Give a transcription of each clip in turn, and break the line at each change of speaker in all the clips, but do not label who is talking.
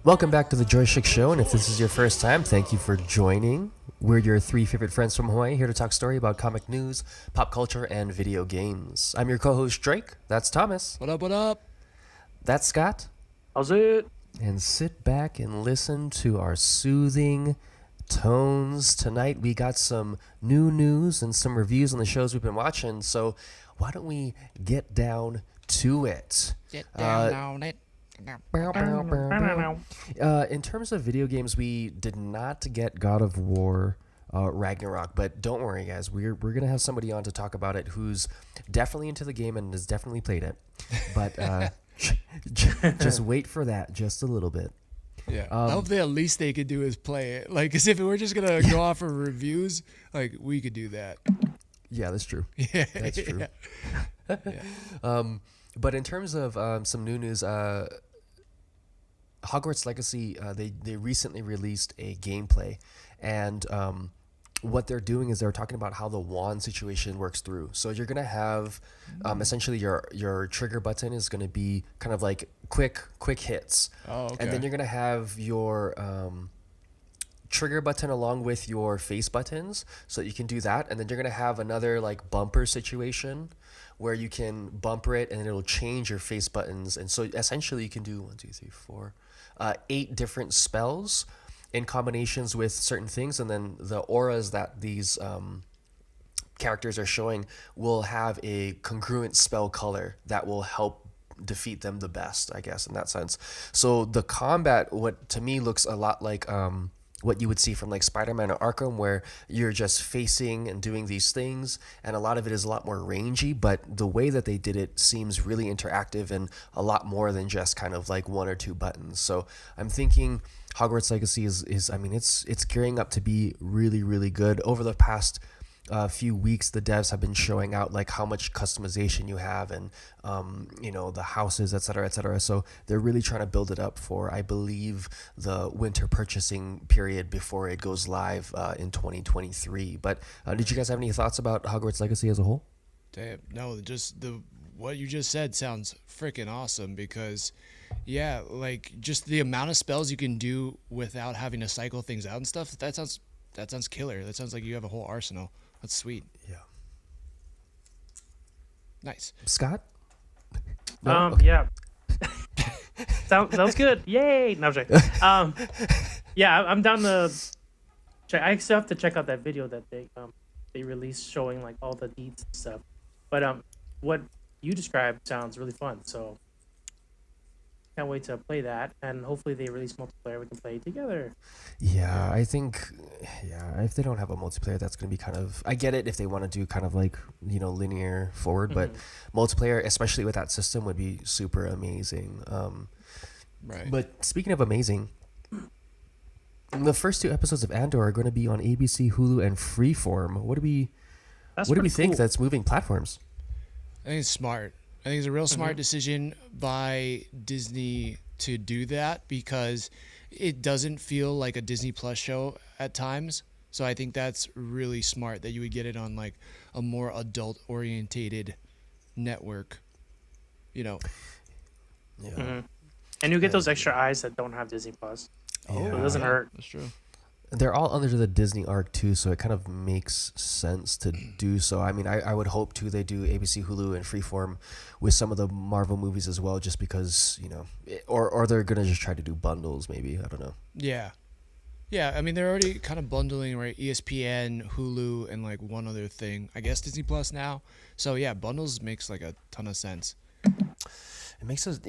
Welcome back to the Joystick Show, and if this is your first time, thank you for joining. We're your three favorite friends from Hawaii, here to talk story about comic news, pop culture, and video games. I'm your co-host, Drake. That's Thomas.
What up, what up?
That's Scott.
How's it?
And sit back and listen to our soothing tones. Tonight, we got some new news and some reviews on the shows we've been watching, so why don't we get down to it?
Get down on it.
In terms of video games, we did not get God of War Ragnarok, but don't worry, guys. We're gonna have somebody on to talk about it who's definitely into the game and has definitely played it. But just wait for that, just a little bit.
Yeah, I hope the least they could do is play it. Like, cause if we're just gonna go off of reviews, like we could do that.
Yeah, that's true.
Yeah,
That's true.
Yeah.
But in terms of some new news, Hogwarts Legacy, they recently released a gameplay, and what they're doing is they're talking about how the wand situation works through. So you're gonna have essentially your trigger button is gonna be kind of like quick hits, and then you're gonna have your trigger button along with your face buttons, so that you can do that, and then you're gonna have another like bumper situation where you can bumper it and it'll change your face buttons, and so essentially you can do 8 different spells in combinations with certain things, and then the auras that these characters are showing will have a congruent spell color that will help defeat them the best, I guess, in that sense. So the combat, what to me looks a lot like what you would see from like Spider-Man or Arkham, where you're just facing and doing these things, and a lot of it is a lot more rangy, but the way that they did it seems really interactive and a lot more than just kind of like 1 or 2 buttons. So I'm thinking Hogwarts Legacy is I mean, it's gearing up to be really, really good. Over the past few weeks, the devs have been showing out like how much customization you have, and the houses, etc., etc. So they're really trying to build it up for, I believe, the winter purchasing period before it goes live in 2023. But did you guys have any thoughts about Hogwarts Legacy as a whole?
Damn, no, just what you just said sounds freaking awesome, because yeah, like just the amount of spells you can do without having to cycle things out and stuff, that sounds killer. That sounds like you have a whole arsenal. That's sweet.
Yeah.
Nice.
Scott?
Yeah. Sounds good. Yay! No, I'm joking. Yeah, I'm down to check. I still have to check out that video that they released showing like all the deeds and stuff. But what you described sounds really fun. So can't wait to play that, and hopefully they release multiplayer we can play together.
Yeah, I think, if they don't have a multiplayer, that's going to be kind of, I get it if they want to do kind of like, linear forward, but multiplayer, especially with that system, would be super amazing.
Right.
But speaking of amazing, the first 2 episodes of Andor are going to be on ABC, Hulu, and Freeform. What do we think that's moving platforms?
I think it's smart. I think it's a real smart decision by Disney to do that, because it doesn't feel like a Disney Plus show at times. So I think that's really smart that you would get it on like a more adult orientated network,
Yeah.
And you get those extra eyes that don't have Disney Plus. So it doesn't hurt.
That's true.
They're all under the Disney arc too, so it kind of makes sense to do so. I mean, I would hope too they do ABC, Hulu, and Freeform with some of the Marvel movies as well, just because, or they're gonna just try to do bundles maybe. I don't know.
Yeah. I mean, they're already kind of bundling, right? ESPN, Hulu, and like one other thing. I guess Disney Plus now. So yeah, bundles makes like a ton of sense.
It makes us,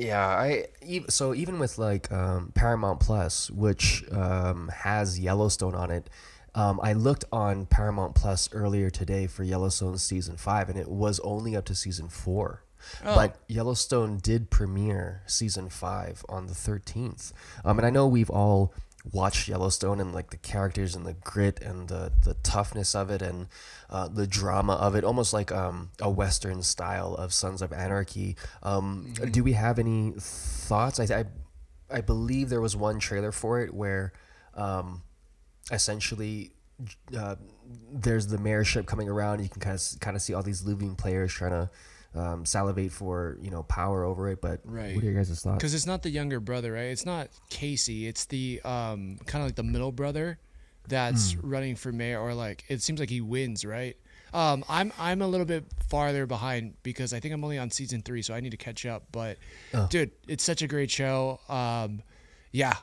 so even with like Paramount Plus, which has Yellowstone on it, I looked on Paramount Plus earlier today for Yellowstone season 5, and it was only up to season 4. But Yellowstone did premiere season 5 on the 13th. And I know we've all watched Yellowstone, and like the characters and the grit and the toughness of it, and the drama of it, almost like a Western style of Sons of Anarchy. Do we have any thoughts? I believe there was one trailer for it where essentially there's the mayorship coming around. You can kind of see all these looming players trying to salivate for power over it. But
Right.
what are your guys' thoughts?
Because it's not the younger brother, right? It's not Casey. It's the kind of like the middle brother that's running for mayor, or like it seems like he wins, right? I'm a little bit farther behind because I think I'm only on season 3, so I need to catch up. But dude, it's such a great show. Yeah,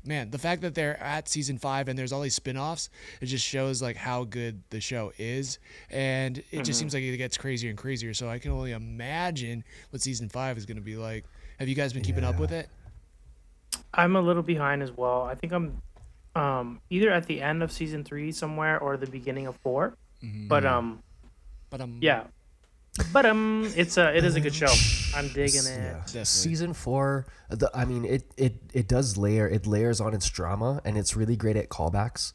man, the fact that they're at season 5 and there's all these spin-offs, it just shows like how good the show is, and it just seems like it gets crazier and crazier. So I can only imagine what season 5 is going to be like. Have you guys been keeping up with it?
I'm a little behind as well. I think I'm either at the end of season 3 somewhere or the beginning of 4. But yeah. But it is a good show. I'm digging it.
Yeah. Season 4, I mean it layers on its drama, and it's really great at callbacks.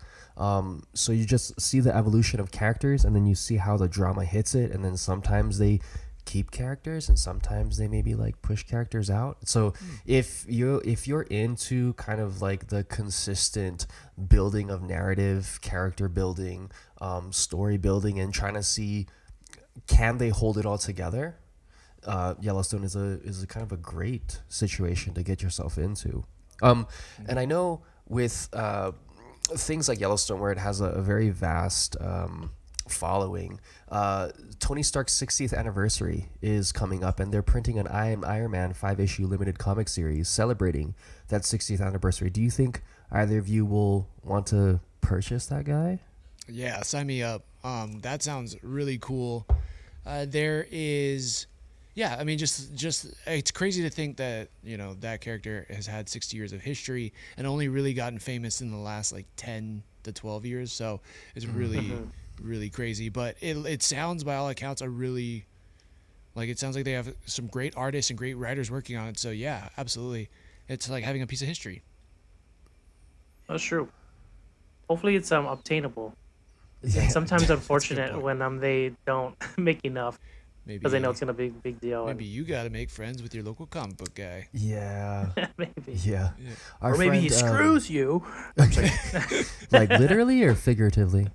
So you just see the evolution of characters, and then you see how the drama hits it, and then sometimes they keep characters and sometimes they maybe like push characters out. So if you're into kind of like the consistent building of narrative, character building, story building, and trying to see can they hold it all together, Yellowstone is a kind of a great situation to get yourself into. And I know with things like Yellowstone, where it has a very vast following, Tony Stark's 60th anniversary is coming up, and they're printing an I Am Iron Man 5-issue limited comic series celebrating that 60th anniversary. Do you think either of you will want to purchase that guy?
Yeah, sign me up. That sounds really cool. There is, yeah, I mean, just it's crazy to think that, that character has had 60 years of history and only really gotten famous in the last like 10 to 12 years. So it's really, really crazy. But it sounds, by all accounts, it sounds like they have some great artists and great writers working on it. So yeah, absolutely. It's like having a piece of history.
That's true. Hopefully it's obtainable.
Yeah.
Sometimes unfortunate when they don't make enough,
Maybe
because they know it's gonna be a big deal.
Maybe you got to make friends with your local comic book guy.
Yeah.
Maybe.
Yeah. Our
Or maybe he
friend,
screws you.
like literally or figuratively?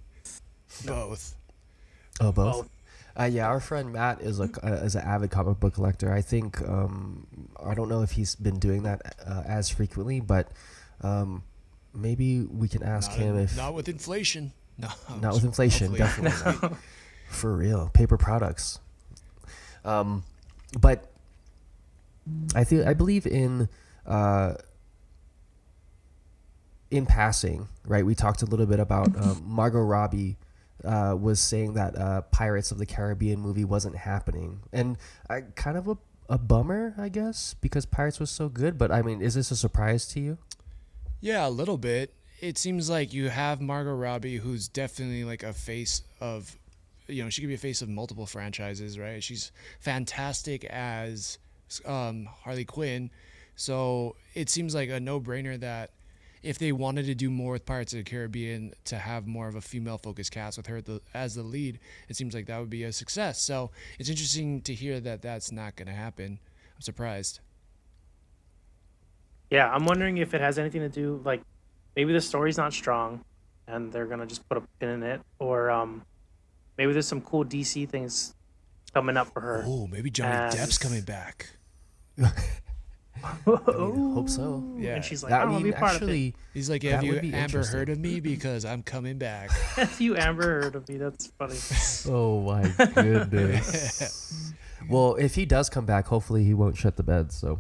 Both.
Oh, both. Yeah, our friend Matt is an avid comic book collector. I think I don't know if he's been doing that as frequently, but maybe we can ask him if
not with inflation. No,
not with inflation,
hopefully.
definitely not. For real, paper products. But I believe in passing, right? We talked a little bit about Margot Robbie was saying that Pirates of the Caribbean movie wasn't happening, and kind of a bummer, I guess, because Pirates was so good. But I mean, is this a surprise to you?
Yeah, a little bit. It seems like you have Margot Robbie, who's definitely like a face of, she could be a face of multiple franchises, right? She's fantastic as Harley Quinn. So it seems like a no-brainer that if they wanted to do more with Pirates of the Caribbean, to have more of a female-focused cast with her as the lead, it seems like that would be a success. So it's interesting to hear that that's not going to happen. I'm surprised.
Yeah, I'm wondering if it has anything to do, like, maybe the story's not strong and they're going to just put a pin in it, or maybe there's some cool DC things coming up for her.
Oh, maybe Johnny Depp's coming back.
I hope so.
Yeah.
And she's like, I want to be part of it.
He's like, have you Amber heard of me? Because I'm coming back.
Have you Amber heard of me? That's funny.
Oh my goodness. Well, if he does come back, hopefully he won't shut the bed. So.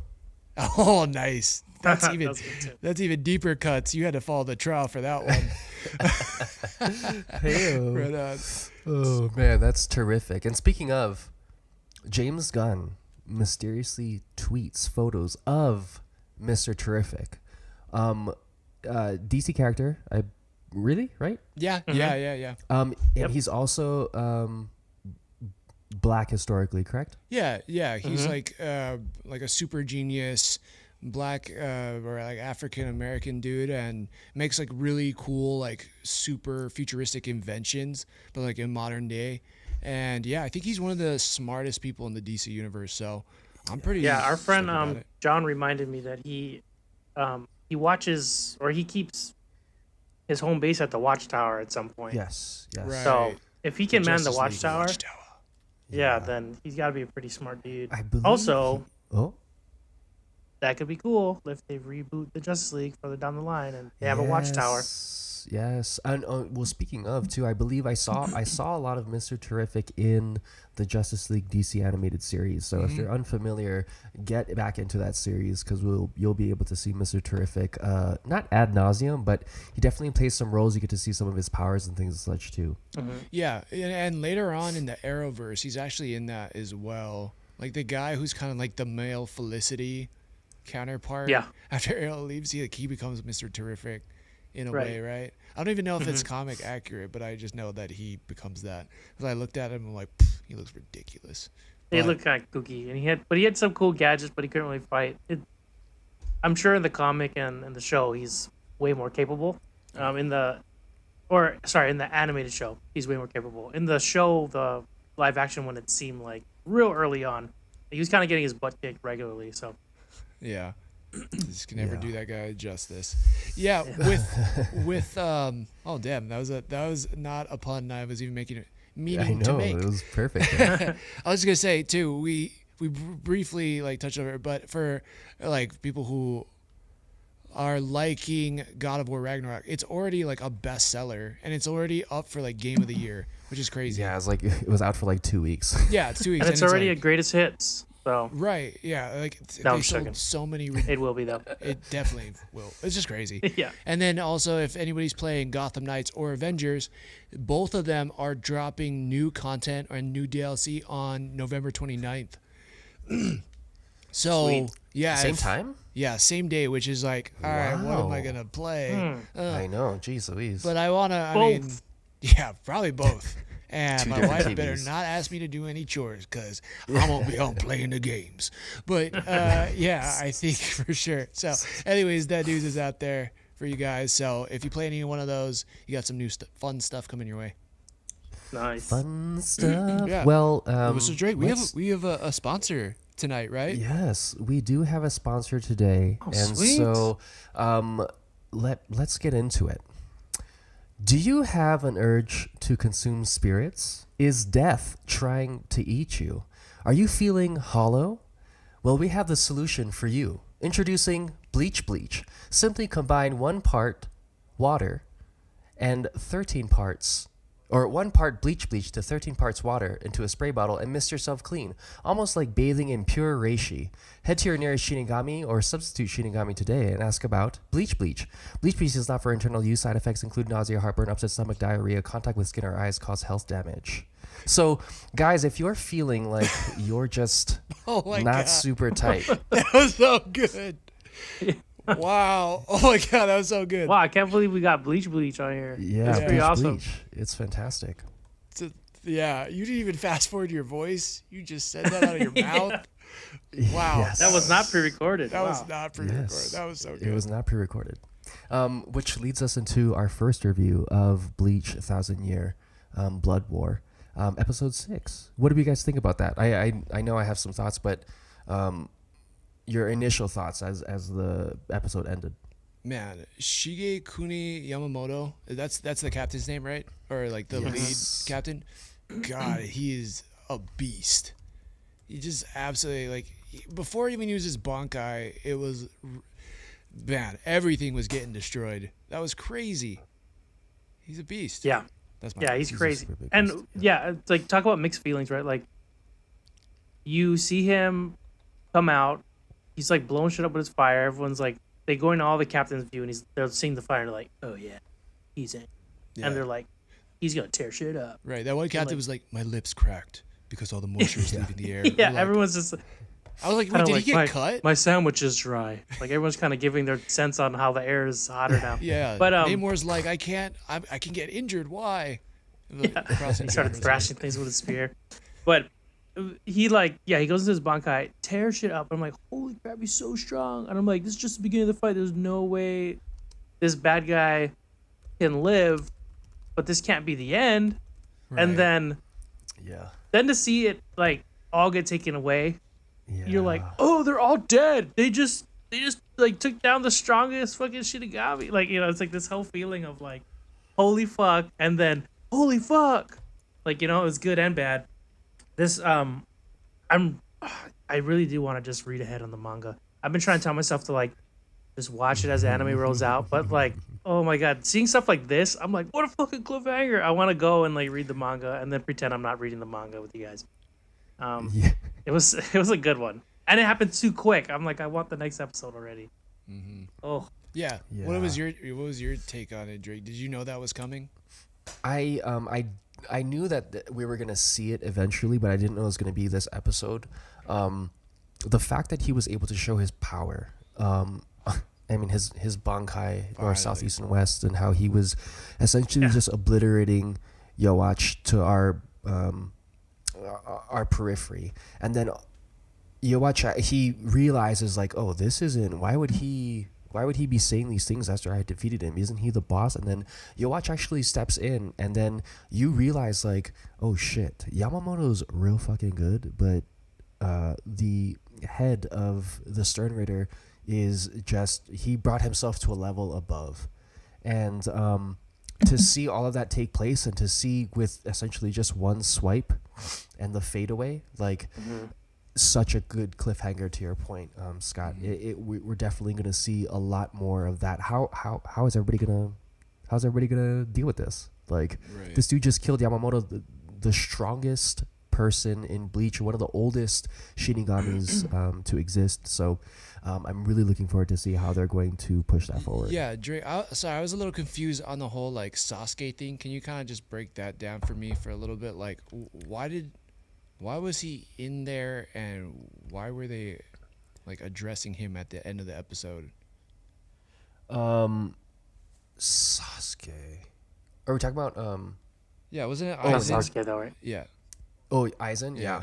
Oh, nice. That's
good too.
That's even deeper cuts. You had to follow the trial for that one.
Hey-o.
Right on.
Oh man, that's terrific. And speaking of, James Gunn mysteriously tweets photos of Mr. Terrific, DC character. Right?
Yeah, yeah.
And he's also Black historically, correct?
Yeah. He's like a super genius Black or like African American dude, and makes like really cool, like super futuristic inventions, but like in modern day. And yeah, I think he's one of the smartest people in the DC universe. So I'm pretty.
Yeah, our friend
stoked about it.
John reminded me that he watches, or he keeps his home base at the Watchtower at some point.
Yes. Yes.
Right.
So if he can man the
Justice League
Watchtower,
Watchtower.
yeah, then he's got to be a pretty smart dude.
I believe.
Also,
Oh.
that could be cool if they reboot the Justice League further down the line and they have a Watchtower.
Yes, and well, speaking of too, I believe I saw a lot of Mr. Terrific in the Justice League DC animated series. So if you're unfamiliar, get back into that series because you'll be able to see Mr. Terrific, not ad nauseum, but he definitely plays some roles. You get to see some of his powers and things and such too.
Yeah, and later on in the Arrowverse, he's actually in that as well. Like the guy who's kind of like the male Felicity counterpart.
Yeah.
After Arrow leaves, he becomes Mr. Terrific. In a
Right.
way, right? I don't even know if it's comic accurate, but I just know that he becomes that. Because I looked at him and I'm like, he looks ridiculous.
They
But-
look kind of kooky, and he had some cool gadgets, but he couldn't really fight. I'm sure in the comic and in the show, he's way more capable. In the animated show, he's way more capable. In the show, the live action one, it seemed like real early on, he was kind of getting his butt kicked regularly. So
Yeah. Just can never
Yeah.
do that guy justice. Yeah, with oh damn, that was not a pun I was even meaning
I
to
know
make.
it was perfect.
I was gonna say too, we briefly like touched over it, but for like people who are liking God of War Ragnarok, it's already like a bestseller and it's already up for like Game of the Year, which is crazy.
Yeah, it's like it was out for like 2 weeks.
Yeah, it's 2 weeks.
and it's already
like,
a greatest hits. So
right. Yeah, like
No, I'm
they sold
joking.
so many.
it will be though.
It definitely will. It's just crazy.
Yeah.
And then also, if anybody's playing Gotham Knights or Avengers, both of them are dropping new content or new DLC on November 29th. So,
Sweet.
yeah.
Same time?
Yeah, same day, which is like, all right, what am I
Wow.
going to play?
I know. Jeez Louise.
But I want to, I
Both.
mean, yeah, probably both. And
Two
my
different
wife better
TVs.
not ask me to do any chores because I'm going to be on playing the games. But yeah, I think for sure. So, anyways, that news is out there for you guys. So, if you play any one of those, you got some new fun stuff coming your way.
Nice.
Fun stuff.
Yeah.
Well,
So, Drake, we
let's-
have a sponsor tonight, right?
Yes, we do have a sponsor today, and
sweet.
so let's get into it. Do you have an urge to consume spirits? Is death trying to eat you? Are you feeling hollow? Well, we have the solution for you. Introducing Bleach Bleach. Simply combine 1 part water and 13 parts, or 1 part Bleach Bleach to 13 parts water into a spray bottle and mist yourself clean, almost like bathing in pure reishi. Head to your nearest Shinigami or substitute Shinigami today and ask about Bleach Bleach. Bleach Bleach is not for internal use. Side effects include nausea, heartburn, upset stomach, diarrhea. Contact with skin or eyes cause health damage. So, guys, if you're feeling like you're just
Oh my
not
God.
super tight,
That was so good. Wow. Oh my God, that was so good.
Wow, I can't believe we got Bleach Bleach on here.
yeah,
That's pretty
Bleach
awesome.
Bleach. It's fantastic.
Yeah, you didn't even fast forward your voice. You just said that out of your mouth. Wow.
Yes.
That was not pre-recorded.
That
Wow.
was not pre-recorded.
Yes.
That was so
It
good.
was not pre-recorded. Which leads us into our first review of Bleach 1,000 Year Blood War, episode 6. What do you guys think about that? I know I have some thoughts, but your initial thoughts as the episode ended.
Man, Shige Kuni Yamamoto, that's the captain's name, right? Or like the
Yes.
lead captain? God, he is a beast. He just absolutely, like, before he even used his Bankai, it was, man, everything was getting destroyed. That was crazy. He's a beast.
Yeah.
That's my
Yeah, he's
He's a
crazy.
super big
And
beast,
yeah, it's like talk about mixed feelings, right? Like you see him come out, he's like blowing shit up with his fire. Everyone's like they go into all the captain's view and they're seeing the fire and they're like, oh yeah, he's in.
Yeah.
And they're like, he's gonna tear shit up.
Right, that one captain
like-
was like, my lips cracked because all the moisture is leaving the air.
Yeah,
Like,
everyone's just
I was like, wait,
kinda
did
like,
he get
my,
cut?
My sandwich is dry. Like everyone's kind of giving their sense on how the air is hotter now.
Yeah,
But,
Namor's like, I can get injured. Why?
He started thrashing things with a spear. But he he goes into his Bankai, tears shit up. I'm like, holy crap, he's so strong. And I'm like, this is just the beginning of the fight. There's no way this bad guy can live, but this can't be the end. And then
Yeah.
to see it like all get taken away,
Yeah.
you're like, oh, they're all dead. They they just like took down the strongest fucking Shinigami. Like, you know, it's like this whole feeling of like, holy fuck, and then holy fuck. Like, you know, it was good and bad. This I'm I really do want to just read ahead on the manga. I've been trying to tell myself to like just watch it as the anime rolls out, but like, oh my god, seeing stuff like this, I'm like, what a fucking cliffhanger! I want to go and like read the manga and then pretend I'm not reading the manga with you guys.
Yeah.
It was a good one, and it happened too quick. I'm like, I want the next episode already. Oh
Yeah.
Yeah.
What was your take on it, Drake? Did you know that was coming?
I knew that we were gonna see it eventually, but I didn't know it was gonna be this episode. The fact that he was able to show his power, I mean his Bankai, north, south, east, and west, and how he was essentially just obliterating Yowatch to our periphery, and then Yowatch, he realizes like, oh, this isn't. Why would he be saying these things after I defeated him? Isn't he the boss? And then Yowatch actually steps in, and then you realize like, oh shit, Yamamoto's real fucking good, but the head of the Stern Raider is just, he brought himself to a level above. And to see all of that take place, and to see with essentially just one swipe and the fadeaway, like such a good cliffhanger to your point, Scott. We're definitely going to see a lot more of that. How is everybody gonna deal with this? Like, this dude just killed Yamamoto, the strongest person in Bleach, one of the oldest Shinigamis to exist. So I'm really looking forward to see how they're going to push that forward.
Yeah, Drake. Sorry, I was a little confused on the whole like Sasuke thing. Can you kind of just break that down for me for a little bit? Like, why was he in there, and why were they like addressing him at the end of the episode?
Sasuke. Are we talking about
Yeah, wasn't it?
Not
Aizen?
Sasuke though, right?
Yeah.
Oh, Aizen, yeah.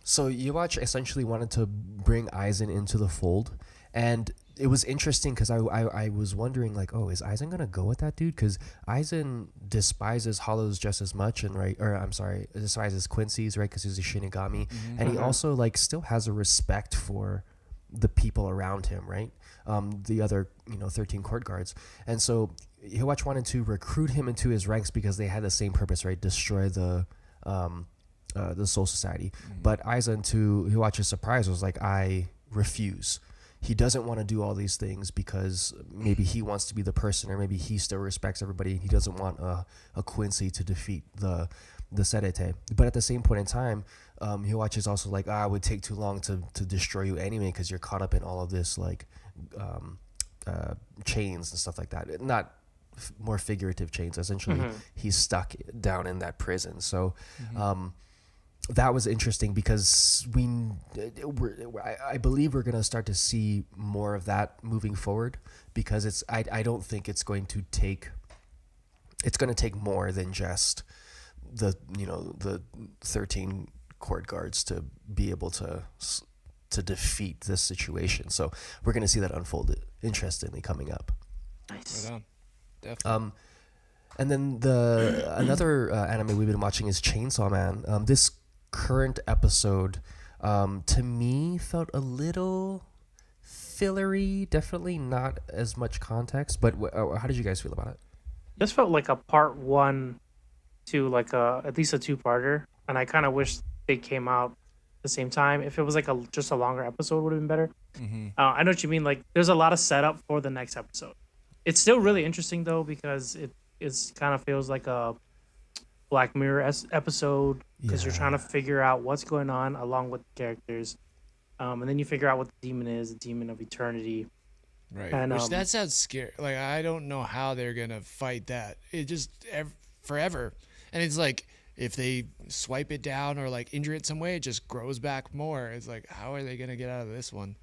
So Yowatch essentially wanted to bring Aizen into the fold, and it was interesting because I was wondering like, oh, is Aizen gonna go with that dude? Because Aizen despises Hollows just as much, and despises Quincy's, right? Because he's a Shinigami, and he also like still has a respect for the people around him, right? The other 13 court guards, and so Yowatch wanted to recruit him into his ranks because they had the same purpose, right? Destroy the Soul Society. But Aizen, to Yowatch's surprise, was like, I refuse. He doesn't want to do all these things because maybe he wants to be the person, or maybe he still respects everybody and he doesn't want a Quincy to defeat the Serete. But at the same point in time, Yowatch is also like, it would take too long to destroy you anyway because you're caught up in all of this like chains and stuff like that. Not more figurative chains. Essentially, he's stuck down in that prison. So that was interesting because I believe we're going to start to see more of that moving forward, because I don't think it's going to take more than just the 13 court guards to be able to defeat this situation. So we're going to see that unfold interestingly coming up.
Nice.
Right on. Definitely.
And then another anime we've been watching is Chainsaw Man. This current episode, to me, felt a little fillery. Definitely not as much context. But how did you guys feel about it?
This felt like a part one to like at least a two-parter, and I kind of wish they came out at the same time. If it was like just a longer episode, would have been better. I know what you mean. Like, there's a lot of setup for the next episode. It's still really interesting though, because it kind of feels like a Black Mirror episode, because you're trying to figure out what's going on along with the characters, and then you figure out what the demon is, the demon of eternity.
Right.
And,
Which that sounds scary. Like, I don't know how they're gonna fight that. It just forever, and it's like if they swipe it down or like injure it some way, it just grows back more. It's like, how are they gonna get out of this one?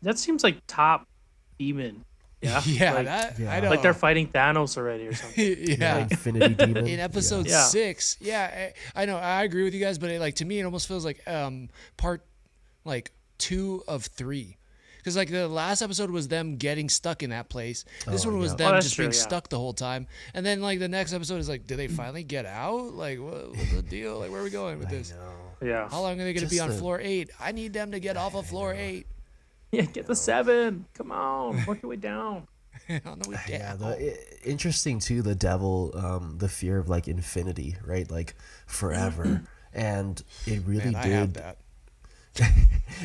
That seems like top demon. Yeah,
I know.
Like they're fighting Thanos already or something.
Yeah.
Infinity Demon.
In episode 6, I know, I agree with you guys, but to me, it almost feels like part like 2 of 3. Because like the last episode was them getting stuck in that place. This one was them just being stuck the whole time. And then like the next episode is like, did they finally get out? Like, what's the deal? Like, where are we going with this?
Yeah.
How long are they going to be on floor 8? I need them to get off of floor 8.
Yeah, get the 7. Come on, work your way down.
On the way
Yeah,
down.
interesting too. The devil, the fear of like infinity, right? Like forever, and it really
Man, I have
did.
that.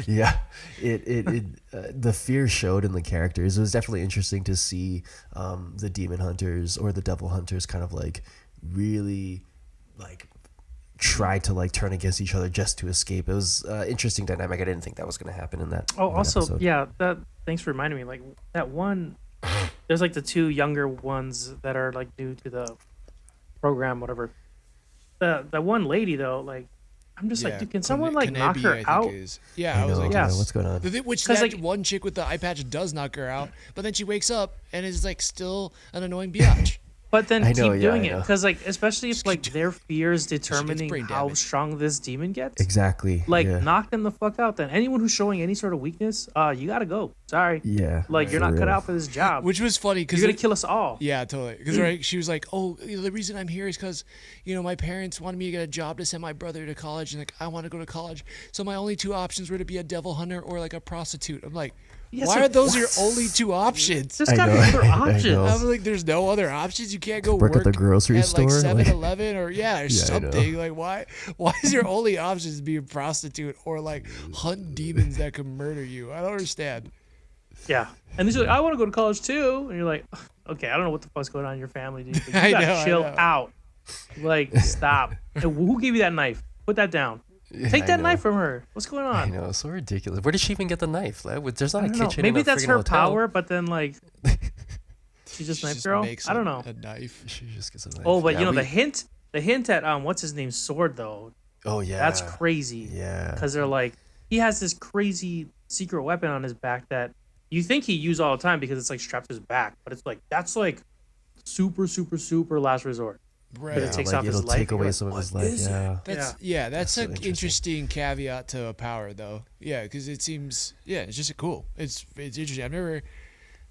Yeah, the fear showed in the characters. It was definitely interesting to see the demon hunters or the devil hunters kind of like really like try to like turn against each other just to escape. It was interesting dynamic. I didn't think that was going to happen in that.
Oh,
in that
also,
episode.
yeah, that. Thanks for reminding me. Like that one, there's like the 2 younger ones that are like new to the program, whatever. The one lady though, like, I'm just like, dude, can someone like knock
Kanebi,
her
I think
out?
is. Yeah,
I
I was
know,
like,
yeah.
I know, what's going on?
which
'Cause,
that
like-
one chick with the eye patch does knock her out, but then she wakes up and is like still an annoying biatch.
But then
I
keep
know, yeah,
doing
I
it,
know.
because like, especially if like their fear is determining
brain
how
damage.
strong this demon gets.
Exactly.
Like,
yeah.
knock them the fuck out. Then anyone who's showing any sort of weakness, you gotta go. Sorry.
Yeah.
Like, you're
for
not cut
real.
out for this job.
Which was funny because
You're gonna kill us all.
Yeah, totally. Because she was like, "Oh, the reason I'm here is because, my parents wanted me to get a job to send my brother to college, and like I want to go to college. So my only 2 options were to be a devil hunter or like a prostitute." I'm like,
Yes,
why
like,
are those
what?
your only 2 options?
There's
I
gotta
know,
be other
I
options.
know.
I'm like, there's no other options. You can't go
Work at the grocery
at
store,
like
like-
7-Eleven or or
Yeah, I know.
something. Like, why is your only options to be a prostitute or like hunt demons that can murder you? I don't understand.
Yeah. And these are like, I want to go to college too. And you're like, okay, I don't know what the fuck's going on in your family, dude. But you
I
gotta
know, I
chill
know.
out. Like, stop. And who gave you that knife? Put that down. Take
I
that
know.
knife from her. What's going
I
on?
know, so ridiculous. Where did she even get the knife? Like, there's not
I
a
don't know.
kitchen.
Maybe
in a
that's
friggin'
her
hotel.
power, but then like she's just
She
knife
just
girl.
makes
I don't know.
a knife.
She just gets a knife.
Oh, but
Yeah,
the hint at what's his name sword though.
Oh yeah.
That's crazy.
Yeah.
Because they're like, he has this crazy secret weapon on his back that you think he used all the time because it's like strapped to his back, but it's like that's like super super super last resort.
Right.
But it takes
like,
off his
it'll
life,
take
you're
away
like,
some of his
"What
life.
is it?"
Yeah.
That's
That's so
an
interesting.
interesting caveat to a power though. Yeah, because it seems it's just cool. It's interesting. I've never.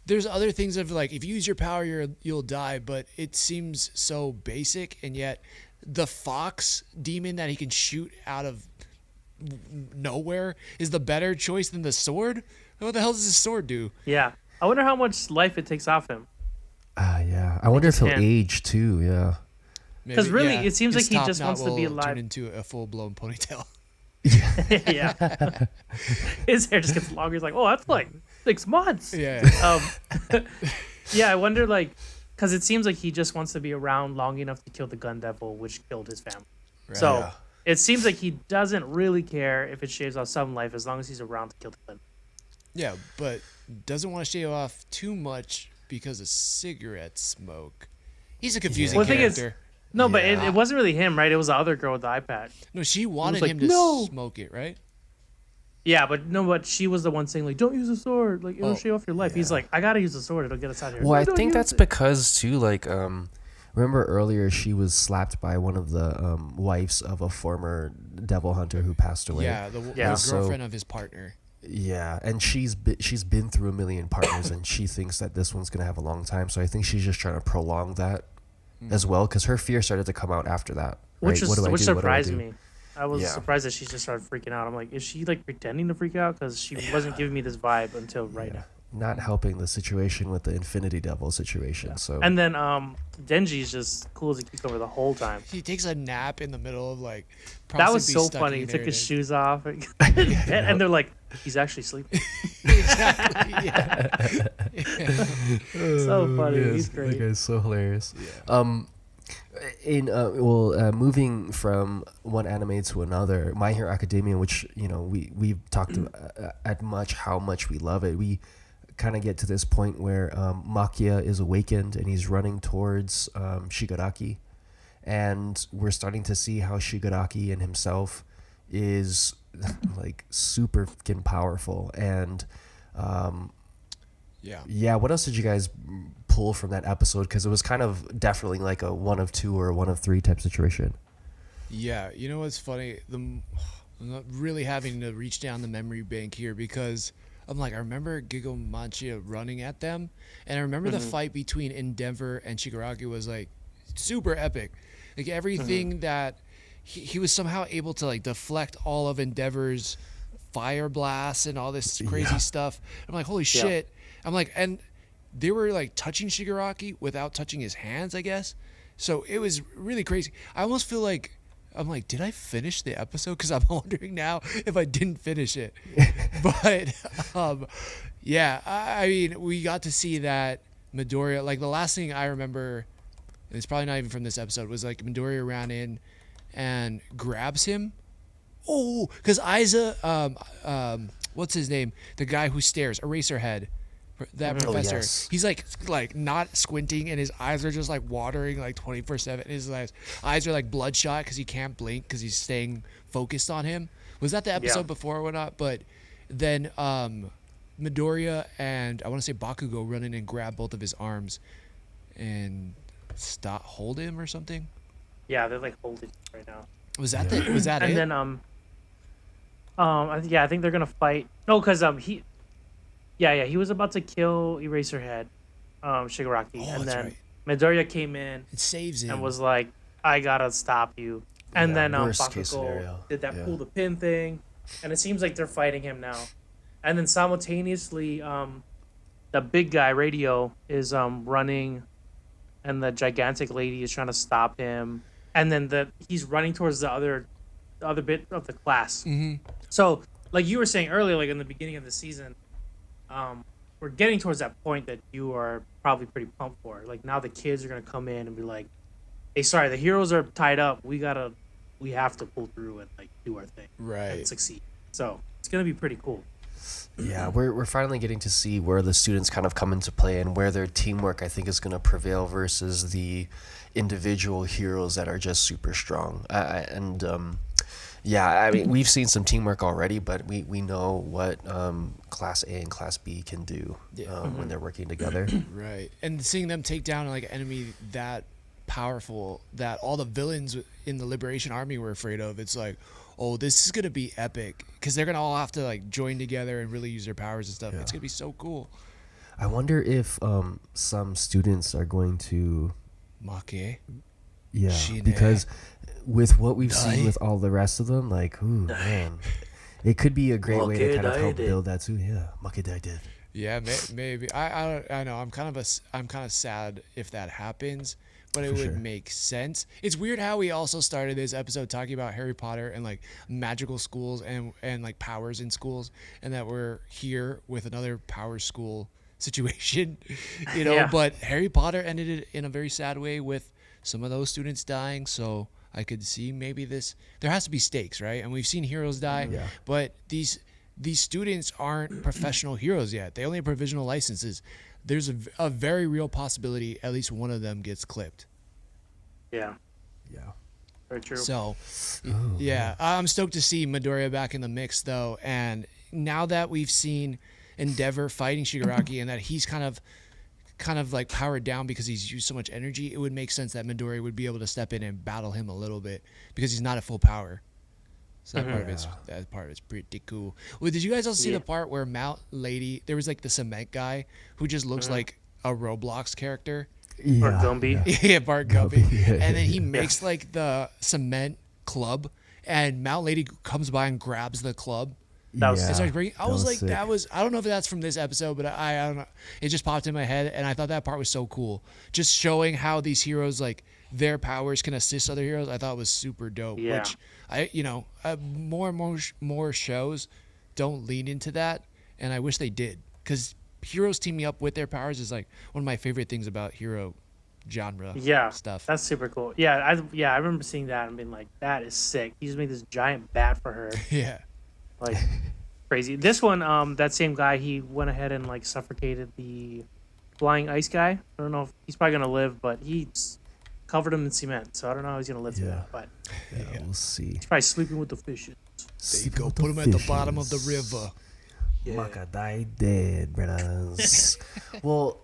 There's other things of like if you use your power you'll die, but it seems so basic and yet the fox demon that he can shoot out of nowhere is the better choice than the sword. What the hell does the sword do?
Yeah. I wonder how much life it takes off him.
Yeah. I wonder if
just
he'll
can't.
age too. Yeah.
'Cause
Maybe-
really, it seems
his
like he
top
just
knot
wants to be
will
alive.
Turn into a full blown ponytail.
Yeah. His hair just gets longer. He's like, oh, that's like 6 months.
Yeah.
Yeah, I wonder, like, because it seems like he just wants to be around long enough to kill the gun devil, which killed his family. So
Yeah.
it seems like he doesn't really care if it shaves off some life as long as he's around to kill the gun.
Yeah, but doesn't want to shave off too much because of cigarette smoke. He's a confusing
Well, the thing is-
character.
No, but
Yeah.
it wasn't really him, right? It was the other girl with the eye patch.
No, she wanted
like,
him to
"No."
smoke it, right?
Yeah, but she was the one saying, like, don't use the sword. Like, it'll
Oh,
shave off your life. He's like, I got to use the sword. It'll get us out of here.
Well,
"No,
I
don't
think
use
that's
it."
because too, like, remember earlier she was slapped by one of the wives of a former devil hunter who passed away.
Yeah, the
Yeah.
So-
girlfriend of his partner.
Yeah, and she's been through a million partners, and she thinks that this one's gonna have a long time. So I think she's just trying to prolong that as well, because her fear started to come out after that.
Which
right?
was
What do I
which
do? What do I
surprised
do?
me. I was
Yeah.
surprised that she just started freaking out. I'm like, is she like pretending to freak out? Because she wasn't giving me this vibe until right now.
Not helping the situation with the Infinity Devil situation. So
And then Denji's just cool as a cucumber the whole time.
He takes a nap in the middle of like.
That was
prostitute
so
stuck
funny.
in
He
there
took his
and-
shoes off, and they're like, he's actually sleeping.
Exactly. Yeah.
So funny.
Yes,
He's
that
great.
guy's so hilarious. Moving from one anime to another, My Hero Academia, which we've talked at much how much we love it. We kind of get to this point where Makia is awakened and he's running towards Shigaraki, and we're starting to see how Shigaraki in himself is like super fucking powerful. And
Yeah.
what else did you guys pull from that episode? Because it was kind of definitely like a 1 of 2 or 1 of 3 type situation.
Yeah, you know what's funny? I'm not really having to reach down the memory bank here because I'm like, I remember Gigo Manchia running at them, and I remember the fight between Endeavor and Shigaraki was like super epic. Like everything that he was somehow able to like deflect all of Endeavor's fire blasts and all this crazy stuff. I'm like, holy shit. I'm like, and they were like touching Shigaraki without touching his hands, I guess. So it was really crazy. I almost feel like, I'm like, did I finish the episode? Because I'm wondering now if I didn't finish it. But yeah, I mean, we got to see that Midoriya, like the last thing I remember, and it's probably not even from this episode, was like Midoriya ran in and grabs him. Oh, because Aiza, what's his name? The guy who stares, Eraserhead. That professor, he's like not squinting, and his eyes are just like watering like 24/7. His eyes are like bloodshot because he can't blink because he's staying focused on him. Was that the episode before or not? But then Midoriya and I want to say Bakugo run in and grab both of his arms and hold him or something.
Yeah, they're like holding right now.
Was that was that
and
it?
And then I think they're gonna fight. No, because he was about to kill Eraserhead, Shigaraki, and then Midoriya came in
it saves him
and was like, "I gotta stop you." And then Bakugo did that pull the pin thing, and it seems like they're fighting him now. And then simultaneously, the big guy Radio is running, and the gigantic lady is trying to stop him. And then he's running towards the other bit of the class.
Mm-hmm.
So, like you were saying earlier, like in the beginning of the season. We're getting towards that point that you are probably pretty pumped for. Like now the kids are gonna come in and be like, "Hey, sorry, the heroes are tied up. We have to pull through and like do our thing, and succeed." So it's gonna be pretty cool.
Yeah, we're finally getting to see where the students kind of come into play and where their teamwork, I think, is going to prevail versus the individual heroes that are just super strong. Yeah, I mean, we've seen some teamwork already, but we know what Class A and Class B can do when they're working together.
Right. And seeing them take down like an enemy that powerful that all the villains in the Liberation Army were afraid of, it's like, oh, this is going to be epic because they're going to all have to like join together and really use their powers and stuff. Yeah. It's going to be so cool.
I wonder if some students are going to...
Make?
Yeah, because... with what we've seen with all the rest of them, like, ooh, man, it could be a great way to kind of help build that too. Yeah, Makidai did.
Yeah, maybe. I know. I'm kind of sad if that happens, but it would make sense. It's weird how we also started this episode talking about Harry Potter and like magical schools and like powers in schools, and that we're here with another power school situation, you know. Yeah. But Harry Potter ended it in a very sad way with some of those students dying. So I could see maybe there has to be stakes, right? And we've seen heroes die, but these students aren't professional heroes yet. They only have provisional licenses. There's a very real possibility at least one of them gets clipped.
Yeah.
Yeah.
Very true.
So, yeah, I'm stoked to see Midoriya back in the mix, though. And now that we've seen Endeavor fighting Shigaraki and that he's kind of like powered down because he's used so much energy, it would make sense that Midoriya would be able to step in and battle him a little bit because he's not at full power. So that part of it's pretty cool. Well, did you guys also see the part where Mount Lady, there was like the cement guy who just looks like a Roblox character?
Bart Gumby.
Yeah, Bart Gumby. And then he makes like the cement club, and Mount Lady comes by and grabs the club. I was like, sick. I don't know if that's from this episode, but I don't know. It just popped in my head, and I thought that part was so cool. Just showing how these heroes, like, their powers can assist other heroes, I thought was super dope.
Yeah.
Which, more and more shows don't lean into that, and I wish they did. Because heroes teaming up with their powers is, like, one of my favorite things about hero genre stuff.
That's super cool. Yeah, I remember seeing that and being like, that is sick. He just made this giant bat for her.
Yeah.
Like crazy. This one, that same guy, he went ahead and like suffocated the flying ice guy. I don't know if he's probably gonna live, but he's covered him in cement, so I don't know how he's gonna live through that. But
we'll see.
He's probably sleeping with the fishes.
There you go. Put him at the bottom of the river.
Makidai dead, brothers. Well,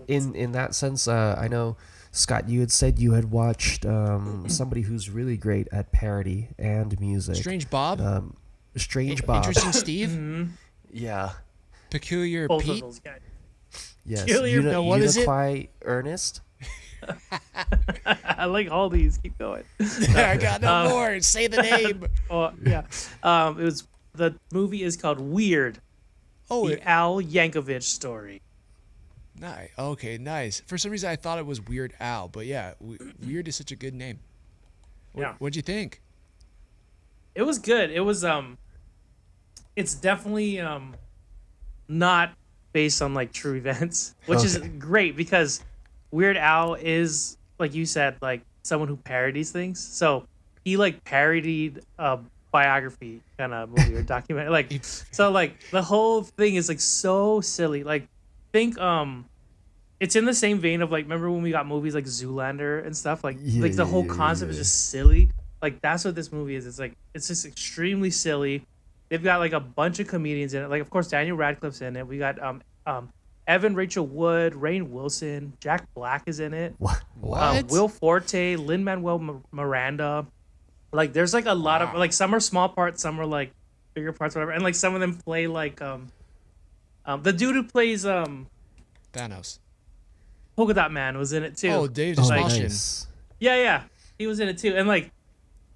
in that sense, I know. Scott, you had said you had watched somebody who's really great at parody and music.
Strange Bob?
Strange Bob.
Interesting Steve?
Mm-hmm.
Yeah.
Peculiar
Both
Pete?
of those guys.
Yes.
Peculiar, what is it?
Ernest?
I like all these. Keep going.
I got no more. Say the name.
Oh, yeah. It was the movie is called Weird,
Oh,
the Al Yankovic story.
nice. Okay, nice. For some reason, I thought it was Weird Al, but yeah, Weird is such a good name.
Yeah.
What'd you think?
It was good. It was it's definitely not based on like true events, which is great because Weird Al is, like you said, like someone who parodies things. So he like parodied a biography kind of movie or documentary. Like so like the whole thing is like so silly. Like think it's in the same vein of like remember when we got movies like Zoolander and stuff? Like the whole concept is just silly. Like that's what this movie is. It's like it's just extremely silly. They've got like a bunch of comedians in it. Like of course Daniel Radcliffe's in it. We got Evan Rachel Wood, Rainn Wilson, Jack Black is in it.
What?
Will Forte, Lin-Manuel Miranda. Like there's like a lot of like some are small parts, some are like bigger parts, whatever. And like some of them play like the dude who plays
Thanos.
Polka Dot Man was in it too.
Oh, Dave
Like,
Dishwashin.
Nice.
yeah, he was in it too. And like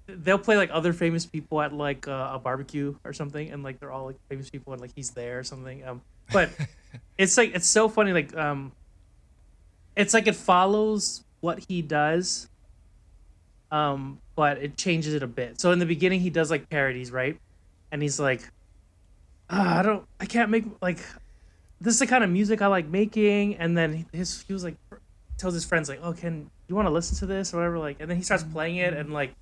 they'll play like other famous people at like a barbecue or something, and like they're all like famous people, and like he's there or something. But it's like it's so funny. Like it's like it follows what he does, but it changes it a bit. So in the beginning, he does like parodies, right? And he's like, I can't make like this is the kind of music I like making. And then he was like tells his friends like, oh, can you want to listen to this or whatever? Like, and then he starts playing it, and like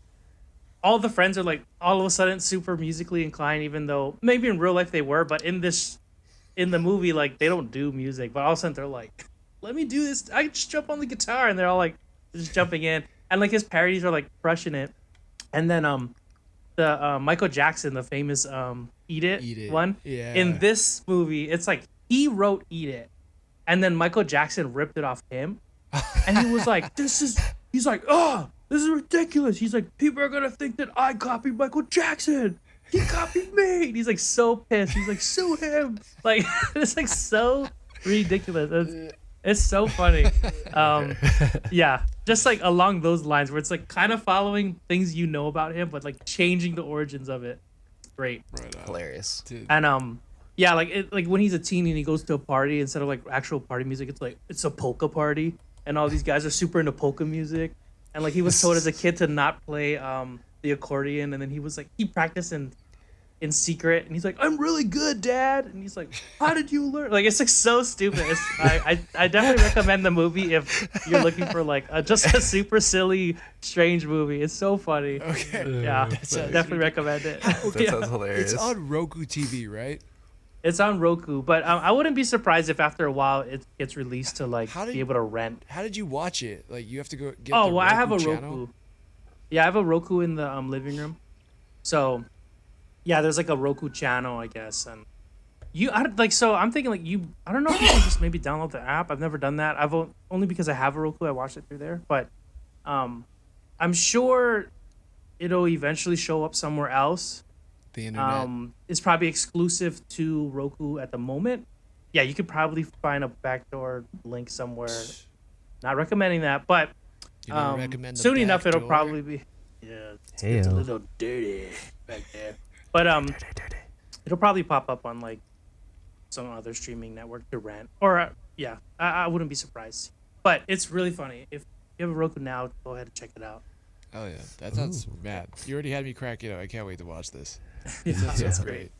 all the friends are like all of a sudden super musically inclined, even though maybe in real life they were, but in the movie like they don't do music. But all of a sudden they're like, let me do this. I just jump on the guitar, and they're all like just jumping in, and like his parodies are like crushing it. And then the Michael Jackson, the famous Eat It one.
Yeah.
In this movie, it's like he wrote Eat It, and then Michael Jackson ripped it off him, and he was like, he's like, oh, this is ridiculous. He's like, people are gonna think that I copied Michael Jackson. He copied me. And he's like so pissed. He's like, sue him. Like it's like so ridiculous. It's so funny. Yeah, just like along those lines where it's like kind of following things you know about him, but like changing the origins of it. Great.
Right on.
Hilarious.
Dude.
And yeah, like when he's a teen and he goes to a party, instead of like actual party music, it's like it's a polka party, and all these guys are super into polka music. And like he was told as a kid to not play the accordion, and then he was like he practiced in secret, and he's like, I'm really good, Dad. And he's like, how did you learn? Like it's like so stupid. I definitely recommend the movie if you're looking for like just a super silly strange movie. It's so funny.
Okay.
Yeah, definitely recommend it.
That sounds hilarious.
It's on Roku TV, right?
It's on Roku, but I wouldn't be surprised if after a while it gets released to like
How did-
be able to rent.
How did you watch it? Like you have to go get
Oh
the
well, I have a
channel?
Roku. Yeah, I have a Roku in the living room. So, yeah, there's like a Roku channel, I guess, and so I'm thinking like you. I don't know if you can just maybe download the app. I've never done that. Only because I have a Roku, I watched it through there. But, I'm sure it'll eventually show up somewhere else.
The internet.
It's probably exclusive to Roku at the moment. Yeah, you could probably find a backdoor link somewhere. Not recommending that, but
You don't recommend the
soon enough
back
it'll
door?
probably be. Yeah, it's a
Hey-o.
little dirty back there, but it'll probably pop up on like some other streaming network to rent, or yeah, I wouldn't be surprised. But it's really funny. If you have a Roku now, go ahead and check it out.
Oh yeah, that sounds mad. You already had me crack it up. I can't wait to watch this.
It's
Sounds
great.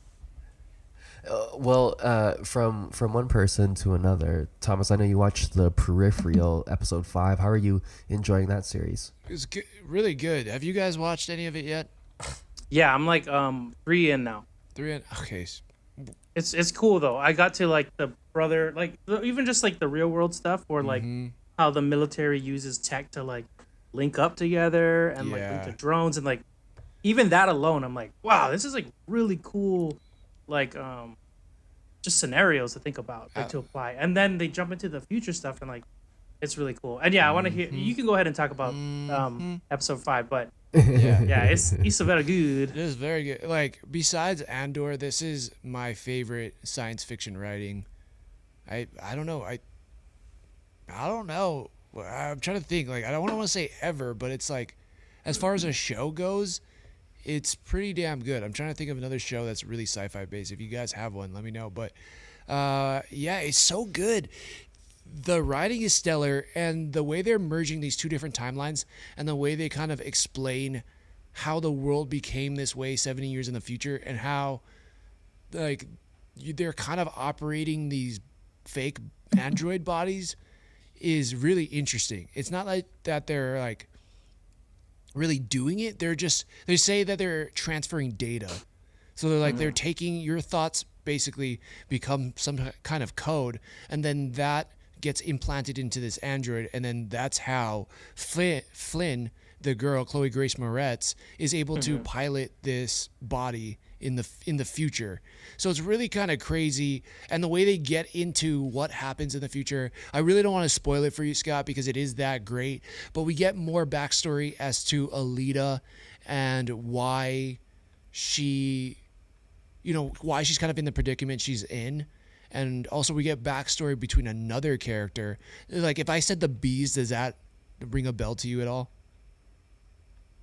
From one person to another, Thomas, I know you watched the Peripheral episode 5. How are you enjoying that series?
It was good, really good. Have you guys watched any of it yet?
Yeah, I'm like 3 in now.
3 in? Okay.
It's cool though. I got to like the brother, like even just like the real world stuff, or like how the military uses tech to like link up together and like link to drones, and like even that alone, I'm like, wow, this is like really cool, like just scenarios to think about, like to apply. And then they jump into the future stuff, and like it's really cool. And yeah, I want to hear. You can go ahead and talk about episode 5, but yeah, it's very good.
It is very good. Like besides Andor, this is my favorite science fiction writing. I don't know. I don't know. I'm trying to think. Like I don't want to say ever, but it's like, as far as a show goes, It's pretty damn good. I'm trying to think of another show that's really sci-fi based. If you guys have one, let me know. But yeah, it's so good. The writing is stellar, and the way they're merging these two different timelines and the way they kind of explain how the world became this way 70 years in the future, and how like they're kind of operating these fake android bodies is really interesting. It's not like that they're like really doing it. They say that they're transferring data. So they're like they're taking your thoughts, basically become some kind of code, and then that gets implanted into this android, and then that's how Flynn, the girl Chloe Grace Moretz, is able to pilot this body in the future. So it's really kind of crazy, and the way they get into what happens in the future, I really don't want to spoil it for you, Scott, because it is that great. But we get more backstory as to Alita and why she, why she's kind of in the predicament she's in. And also we get backstory between another character. Like, if I said the bees, does that ring a bell to you at all?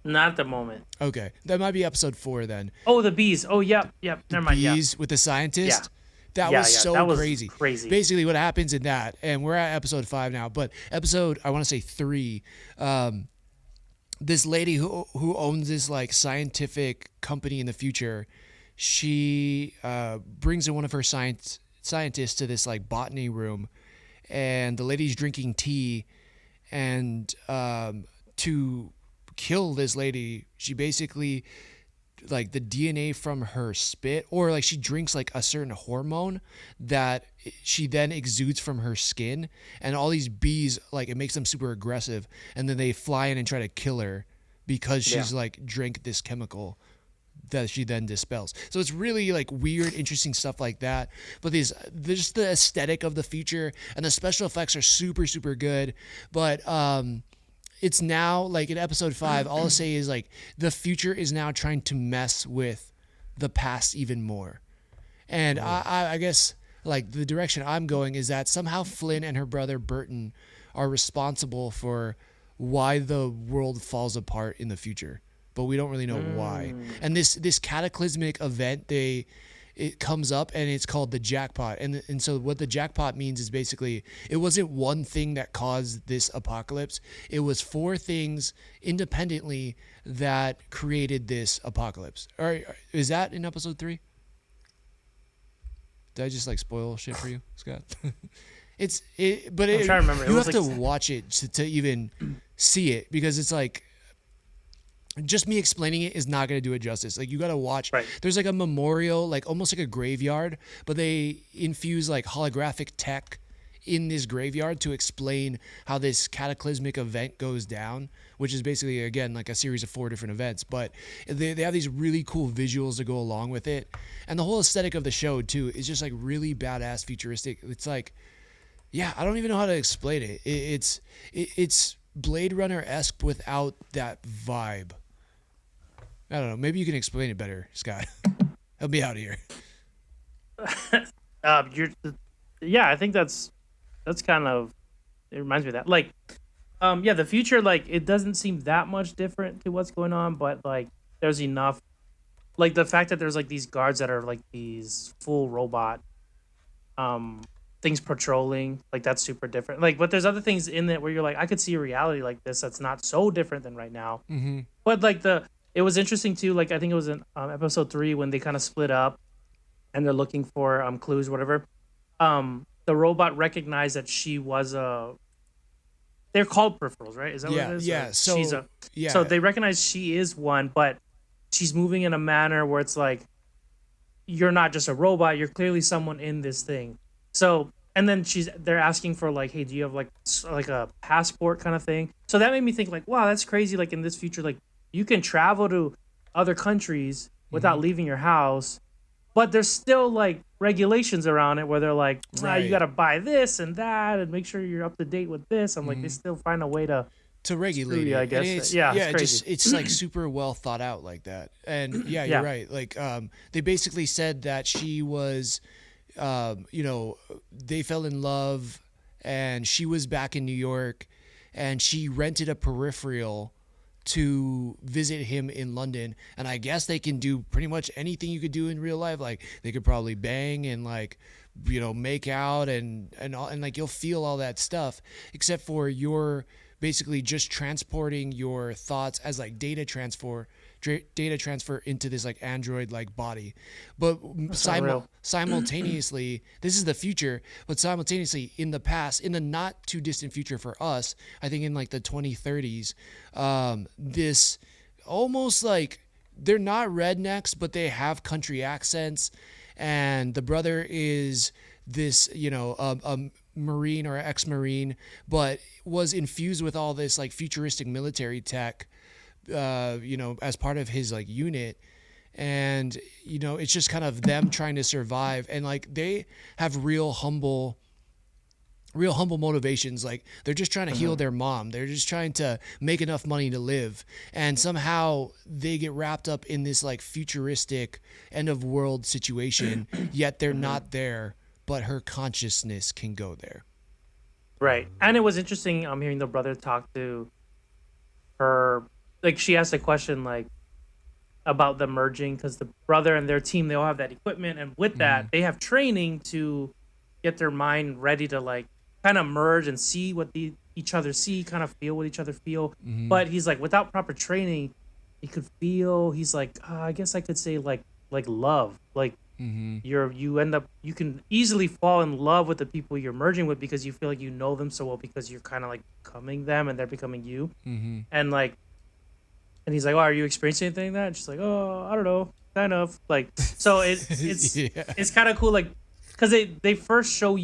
Not at the moment.
Okay, that might be episode 4 then.
Oh, the bees. Oh, yep. Never mind.
Bees with the scientist.
Yeah.
That was so
that was
crazy. Basically, what happens in that, and we're at episode 5 now, but episode, I want to say 3, this lady who owns this like scientific company in the future, she brings in one of her scientists to this like botany room, and the lady's drinking tea, and to kill this lady, she basically, like, the DNA from her spit, or like she drinks like a certain hormone that she then exudes from her skin, and all these bees, like, it makes them super aggressive, and then they fly in and try to kill her because she's like drank this chemical that she then dispels. So it's really like weird, interesting stuff like that. But there's just the aesthetic of the future, and the special effects are super, super good. But it's now, like, in episode 5, all I'll say is, like, the future is now trying to mess with the past even more. And I guess, like, the direction I'm going is that somehow Flynn and her brother Burton are responsible for why the world falls apart in the future. But we don't really know why. And this cataclysmic event, it comes up, and it's called the jackpot. And so what the jackpot means is basically, it wasn't one thing that caused this apocalypse. It was 4 things independently that created this apocalypse. All right, is that in episode 3? Did I just like spoil shit for you, Scott? I'm trying
to remember.
You have to watch it to even see it, because it's like, just me explaining it is not going to do it justice. Like, you got to watch.
Right.
There's like a memorial, like almost like a graveyard, but they infuse like holographic tech in this graveyard to explain how this cataclysmic event goes down, which is basically, again, like a series of 4 different events. But they have these really cool visuals to go along with it. And the whole aesthetic of the show, too, is just like really badass, futuristic. It's like, yeah, I don't even know how to explain it. It's Blade Runner-esque without that vibe. I don't know. Maybe you can explain it better, Scott. Help me out here.
I think that's kind of, it reminds me of that. Like, the future, like, it doesn't seem that much different to what's going on, but like, there's enough, like, the fact that there's like these guards that are like these full robot things patrolling, like, that's super different. Like, but there's other things in it where you're like, I could see a reality like this that's not so different than right now.
Mm-hmm.
But like it was interesting too. Like, I think it was in episode 3 when they kind of split up, and they're looking for clues, whatever. The robot recognized that she was they're called peripherals, right? Is that what it is?
Yeah.
So they recognize she is one, but she's moving in a manner where it's like, you're not just a robot. You're clearly someone in this thing. So, and then they're asking for like, hey, do you have like a passport kind of thing? So that made me think, like, wow, that's crazy. Like, in this future, like, you can travel to other countries without leaving your house, but there's still like regulations around it where they're like, you got to buy this and that and make sure you're up to date with this. I'm like, they still find a way to
regulate
you,
it.
I guess.
It's like super well thought out like that. And you're right. Like, they basically said that she was, they fell in love, and she was back in New York, and she rented a Peripheral to visit him in London, and I guess they can do pretty much anything you could do in real life. Like they could probably bang and like, you know, make out and all, and like you'll feel all that stuff, except for you're basically just transporting your thoughts as like data transfer into this like android like body. But simultaneously, this is the future, but simultaneously in the past, in the not too distant future for us, I think in like the 2030s, this almost like they're not rednecks, but they have country accents, and the brother is this, you know, a Marine or ex-Marine, but was infused with all this like futuristic military tech, you know, as part of his like unit. And, you know, it's just kind of them trying to survive. And like they have real humble motivations. Like they're just trying to heal their mom. They're just trying to make enough money to live. And somehow they get wrapped up in this like futuristic end of world situation, yet they're not there, but her consciousness can go there.
Right. And it was interesting hearing the brother talk to her. Like she asked a question like about the merging, because the brother and their team, they all have that equipment, and with that they have training to get their mind ready to like kind of merge and see what each other see, kind of feel what each other feel. But he's like, without proper training, he could feel, he's like, I guess I could say like love, like you can easily fall in love with the people you're merging with because you feel like you know them so well, because you're kind of like becoming them and they're becoming you. And like, and he's like, oh, are you experiencing anything like that? And she's like, oh, I don't know, kind of like. So it's it's kind of cool, like, because they first show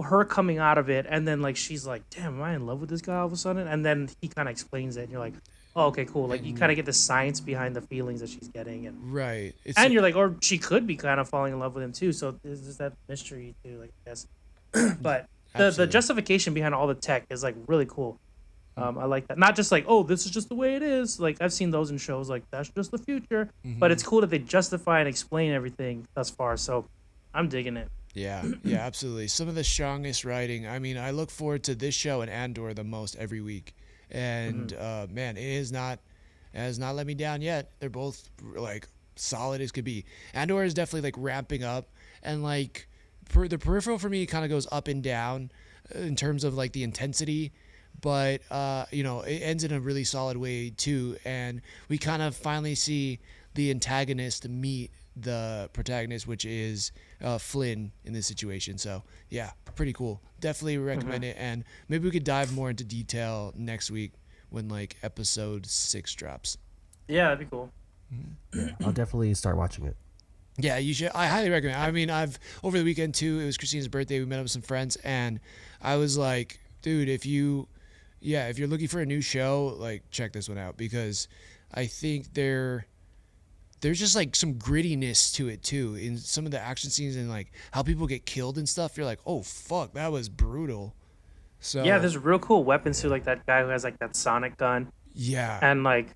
her coming out of it, and then like she's like, damn, am I in love with this guy all of a sudden? And then he kind of explains it, and you're like, oh, okay, cool. Like you kind of get the science behind the feelings that she's getting, and
right.
And you're like, or she could be kind of falling in love with him too. So there's that mystery too, like, I guess. But the justification behind all the tech is like really cool. I like that. Not just like, oh, this is just the way it is. Like I've seen those in shows, like that's just the future. But it's cool that they justify and explain everything thus far. So I'm digging it.
Yeah, absolutely. Some of the strongest writing. I mean, I look forward to this show and Andor the most every week. And man, it has not let me down yet. They're both like solid as could be. Andor is definitely like ramping up, and like the Peripheral for me kind of goes up and down in terms of like the intensity. But you know, it ends in a really solid way too, and we kind of finally see the antagonist meet the protagonist, which is Flynn in this situation. So yeah, pretty cool. Definitely recommend it, and maybe we could dive more into detail next week when like episode 6 drops.
Yeah, that'd be cool.
Yeah, I'll definitely start watching it.
Yeah, you should. I highly recommend. I mean, I've over the weekend too. It was Christina's birthday. We met up with some friends, and I was like, dude, if you're looking for a new show, like check this one out, because I think there's just like some grittiness to it too in some of the action scenes, and like how people get killed and stuff. You're like, oh fuck, that was brutal. So
yeah, there's real cool weapons too, like that guy who has like that sonic gun.
Yeah.
And like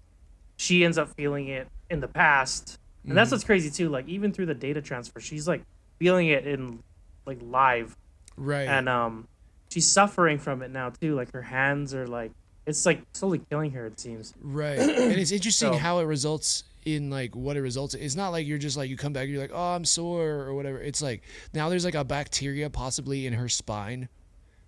she ends up feeling it in the past. And that's what's crazy too. Like even through the data transfer, she's like feeling it in like live.
Right.
And she's suffering from it now too. Like her hands are like, it's like slowly killing her, it seems.
Right. And it's interesting how it results in like what it results in. It's not like you're just like, you come back, you're like, oh, I'm sore or whatever. It's like now there's like a bacteria possibly in her spine.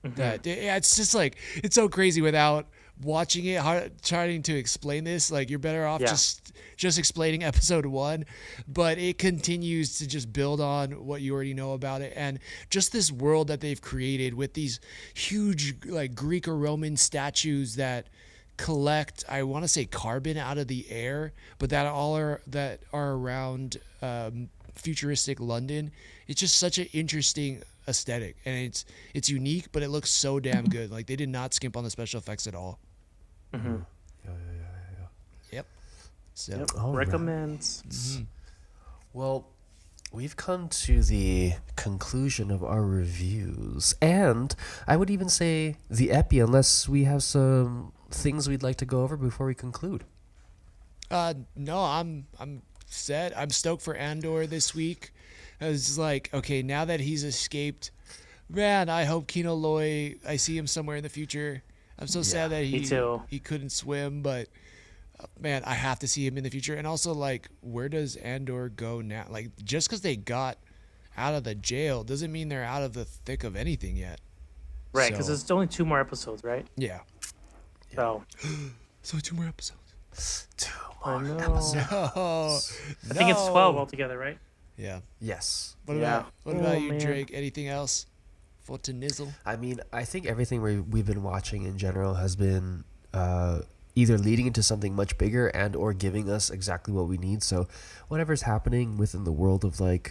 That it's just like, it's so crazy without watching it, trying to explain this. Like you're better off just explaining episode 1, but it continues to just build on what you already know about it, and just this world that they've created with these huge like Greek or Roman statues that collect, I want to say, carbon out of the air, but that are around futuristic London. It's just such an interesting aesthetic, and it's unique, but it looks so damn good. Like they did not skimp on the special effects at all. Yep. So
recommends.
Well, we've come to the conclusion of our reviews, and I would even say the epi, unless we have some things we'd like to go over before we conclude.
No, I'm set. I'm stoked for Andor this week. It's like, okay, now that he's escaped, man, I hope Kino Loy, I see him somewhere in the future. I'm so sad that
Me too.
he couldn't swim, but man, I have to see him in the future. And also, like, where does Andor go now? Like, just because they got out of the jail doesn't mean they're out of the thick of anything yet.
Right, because
So,
there's only 2 more episodes, right?
yeah.
So
So 2 more episodes.
2
I
more
know.
episodes.
No.
I think it's 12 altogether, right?
Yeah.
Yes.
What
Yeah.
about
Oh,
you,
man.
Drake? Anything else for to nizzle?
I mean, I think everything we've been watching in general has been either leading into something much bigger and or giving us exactly what we need. So whatever's happening within the world of like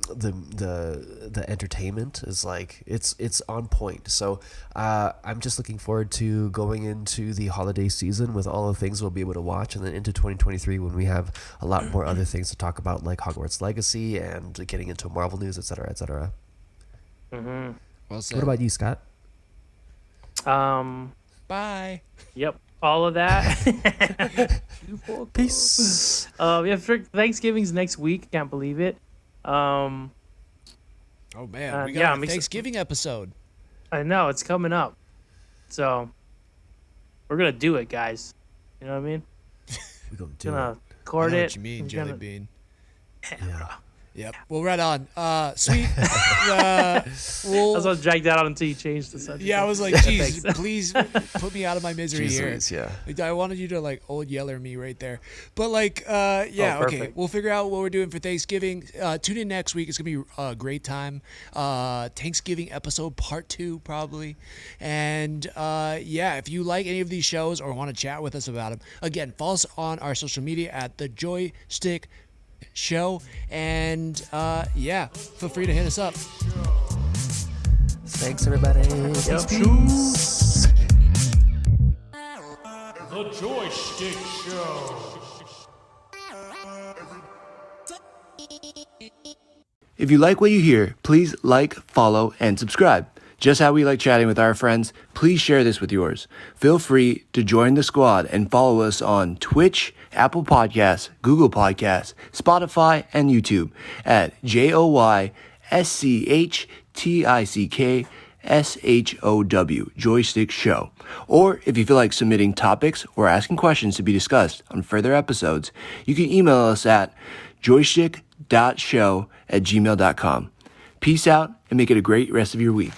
the entertainment is like it's on point. So I'm just looking forward to going into the holiday season with all the things we'll be able to watch, and then into 2023 when we have a lot more other things to talk about, like Hogwarts Legacy and getting into Marvel news, etc., etc.
Mm-hmm.
Well said.
What about you, Scott?
Bye.
Yep. All of that.
Peace.
Yeah, Thanksgiving's next week. Can't believe it.
Oh man, we got
yeah,
a
I'm
Thanksgiving episode.
I know it's coming up, so we're gonna do it, guys. You know what I mean?
We're gonna do
Gonna
it.
record
I know
it.
what you mean,
We're
Jelly
gonna-
Bean.
Yeah.
Yep. Well, right on. Sweet.
I was gonna drag that out until you changed the subject.
Yeah, I was like, geez, please put me out of my misery here.
Jesus, yeah.
Like, I wanted you to like old yeller me right there. But like, yeah, okay.
perfect.
We'll figure out what we're doing for Thanksgiving. Tune in next week. It's gonna be a great time. Thanksgiving episode part 2 probably. And yeah, if you like any of these shows or want to chat with us about them, again, follow us on our social media at the Joystick Show. And yeah, feel free to hit us up.
Thanks, everybody.
Yep.
Peace.
The Joystick Show.
If you like what you hear, please like, follow, and subscribe. Just how we like chatting with our friends, please share this with yours. Feel free to join the squad and follow us on Twitch, Apple Podcasts, Google Podcasts, Spotify, and YouTube at JoyStickShow, Joystick Show. Or if you feel like submitting topics or asking questions to be discussed on further episodes, you can email us at joystick.show@gmail.com. Peace out and make it a great rest of your week.